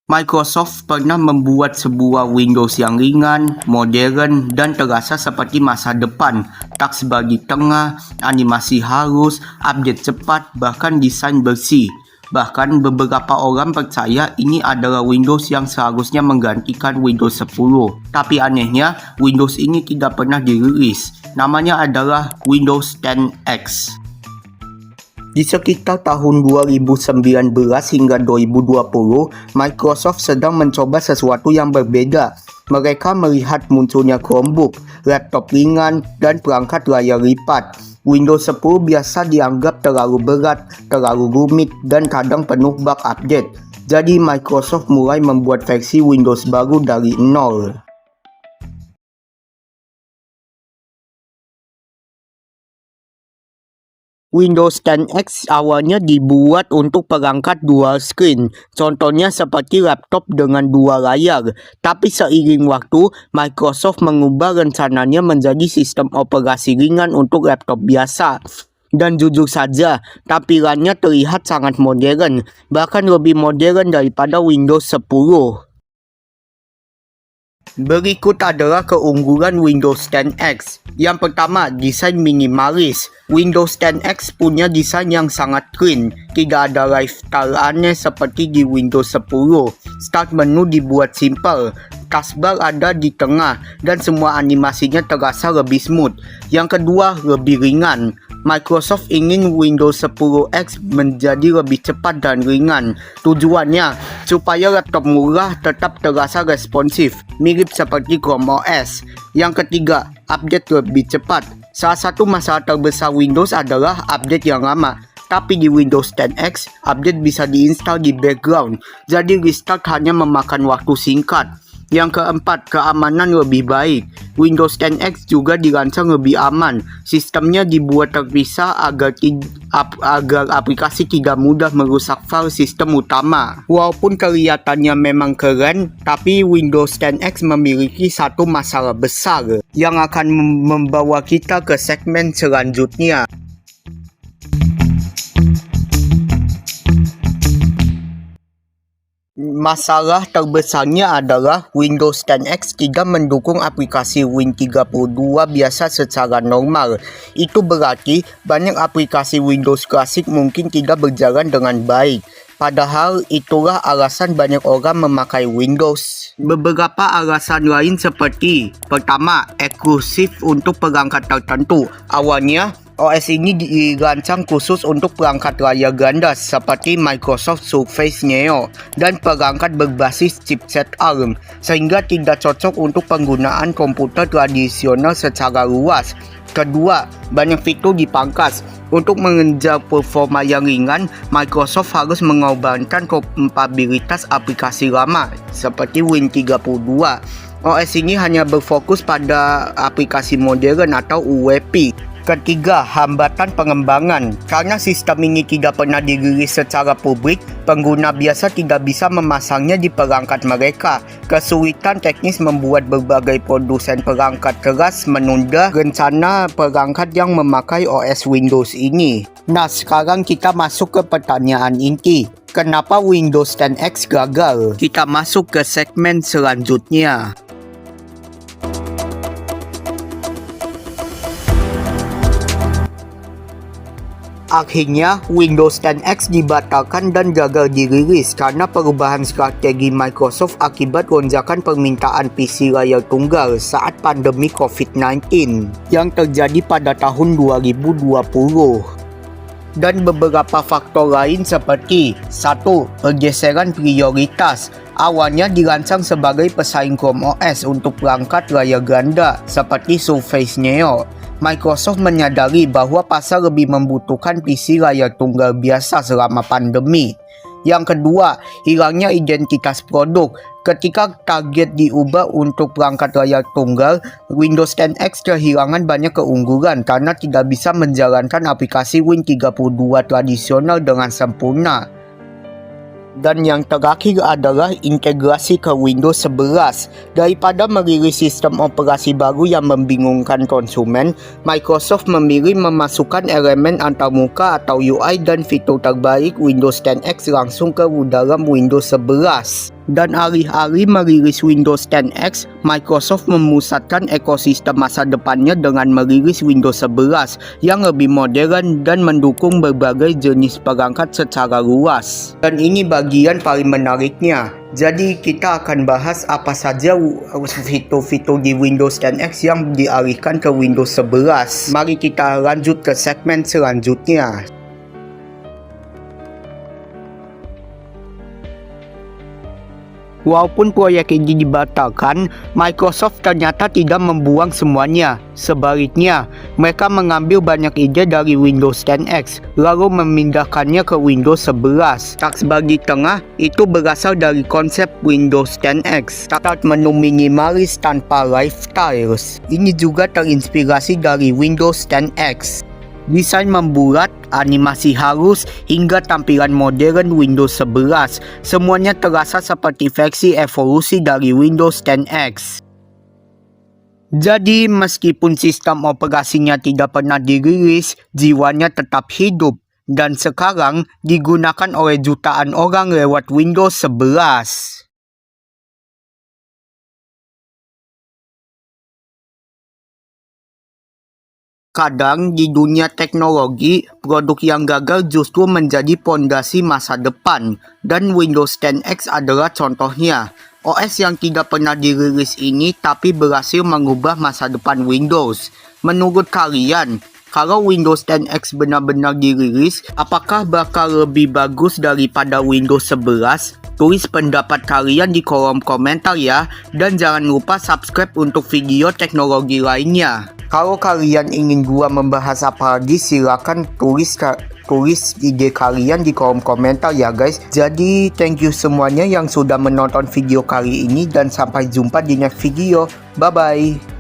Microsoft pernah membuat sebuah Windows yang ringan, modern, dan terasa seperti masa depan. Taks bagi tengah, animasi halus, update cepat, bahkan desain bersih. Bahkan beberapa orang percaya ini adalah Windows yang seharusnya menggantikan Windows 10. Tapi anehnya, Windows ini tidak pernah dirilis. Namanya adalah Windows 10X. Di sekitar tahun 2019 hingga 2020, Microsoft sedang mencoba sesuatu yang berbeda. Mereka melihat munculnya Chromebook, laptop ringan, dan perangkat layar lipat. Windows 10 biasa dianggap terlalu berat, terlalu rumit, dan kadang penuh bug update. Jadi Microsoft mulai membuat versi Windows baru dari nol. Windows 10X awalnya dibuat untuk perangkat dual screen, contohnya seperti laptop dengan dua layar. Tapi seiring waktu, Microsoft mengubah rencananya menjadi sistem operasi ringan untuk laptop biasa. Dan jujur saja, tampilannya terlihat sangat modern, bahkan lebih modern daripada Windows 10. Berikut adalah keunggulan Windows 10X. Yang pertama, desain minimalis. Windows 10X punya desain yang sangat clean. Tidak ada lifestyle aneh seperti di Windows 10. Start menu dibuat simple. Taskbar ada di tengah dan semua animasinya terasa lebih smooth. Yang kedua, lebih ringan. Microsoft ingin Windows 10X menjadi lebih cepat dan ringan. Tujuannya, supaya laptop murah tetap terasa responsif, mirip seperti Chrome OS. Yang ketiga, update lebih cepat. Salah satu masalah terbesar Windows adalah update yang lama. Tapi di Windows 10X, update bisa diinstal di background, jadi restart hanya memakan waktu singkat. Yang keempat, keamanan lebih baik. Windows 10X juga dirancang lebih aman. Sistemnya dibuat terpisah agar aplikasi tidak mudah merusak file sistem utama. Walaupun kelihatannya memang keren, tapi Windows 10X memiliki satu masalah besar yang akan membawa kita ke segmen selanjutnya. Masalah terbesarnya adalah Windows 10X tidak mendukung aplikasi Win32 biasa secara normal. Itu berarti banyak aplikasi Windows klasik mungkin tidak berjalan dengan baik. Padahal itulah alasan banyak orang memakai Windows. Beberapa alasan lain seperti: pertama, eksklusif untuk perangkat tertentu. Awalnya, OS ini dirancang khusus untuk perangkat layar ganda seperti Microsoft Surface Neo dan perangkat berbasis chipset ARM, sehingga tidak cocok untuk penggunaan komputer tradisional secara luas. Kedua, banyak fitur dipangkas. Untuk mengejar performa yang ringan, Microsoft harus mengorbankan kompatibilitas aplikasi lama seperti Win32. OS ini hanya berfokus pada aplikasi modern atau UWP. Ketiga, hambatan pengembangan. Karena sistem ini tidak pernah dirilis secara publik, pengguna biasa tidak bisa memasangnya di perangkat mereka. Kesulitan teknis membuat berbagai produsen perangkat keras menunda rencana perangkat yang memakai OS Windows ini. Nah, sekarang kita masuk ke pertanyaan inti. Kenapa Windows 10X gagal? Kita masuk ke segmen selanjutnya. Akhirnya, Windows 10X dibatalkan dan gagal dirilis karena perubahan strategi Microsoft akibat lonjakan permintaan PC layar tunggal saat pandemi COVID-19 yang terjadi pada tahun 2020. Dan beberapa faktor lain seperti: 1. Pergeseran prioritas. Awalnya dirancang sebagai pesaing Chrome OS untuk perangkat layar ganda seperti Surface Neo. Microsoft menyadari bahwa pasar lebih membutuhkan PC layar tunggal biasa selama pandemi. Yang kedua, hilangnya identitas produk. Ketika target diubah untuk perangkat layar tunggal, Windows 10X kehilangan banyak keunggulan karena tidak bisa menjalankan aplikasi Win32 tradisional dengan sempurna. Dan yang terakhir adalah integrasi ke Windows 11. Daripada merilis sistem operasi baru yang membingungkan konsumen, Microsoft memilih memasukkan elemen antarmuka atau UI dan fitur terbaik Windows 10X langsung ke dalam Windows 11. Dan alih-alih merilis Windows 10X, Microsoft memusatkan ekosistem masa depannya dengan merilis Windows 11 yang lebih modern dan mendukung berbagai jenis perangkat secara luas. Dan ini bagian paling menariknya. Jadi kita akan bahas apa saja fitur-fitur di Windows 10X yang dialihkan ke Windows 11. Mari kita lanjut ke segmen selanjutnya. Walaupun proyek ini dibatalkan, Microsoft ternyata tidak membuang semuanya. Sebaliknya, mereka mengambil banyak ide dari Windows 10X, lalu memindahkannya ke Windows 11. Taks bagi tengah itu berasal dari konsep Windows 10X, start menu minimalis tanpa lifestyles. Ini juga terinspirasi dari Windows 10X. Desain membulat, animasi halus, hingga tampilan modern Windows 11. Semuanya terasa seperti versi evolusi dari Windows 10X. Jadi, meskipun sistem operasinya tidak pernah dirilis, jiwanya tetap hidup. Dan sekarang digunakan oleh jutaan orang lewat Windows 11. Kadang di dunia teknologi, produk yang gagal justru menjadi pondasi masa depan, dan Windows 10X adalah contohnya. OS yang tidak pernah dirilis ini tapi berhasil mengubah masa depan Windows. Menurut kalian, kalau Windows 10X benar-benar dirilis, apakah bakal lebih bagus daripada Windows 11? Tulis pendapat kalian di kolom komentar ya, dan jangan lupa subscribe untuk video teknologi lainnya. Kalau kalian ingin gua membahas apa lagi, silakan tulis ide kalian di kolom komentar ya guys. Jadi thank you semuanya yang sudah menonton video kali ini, dan sampai jumpa di next video. Bye bye.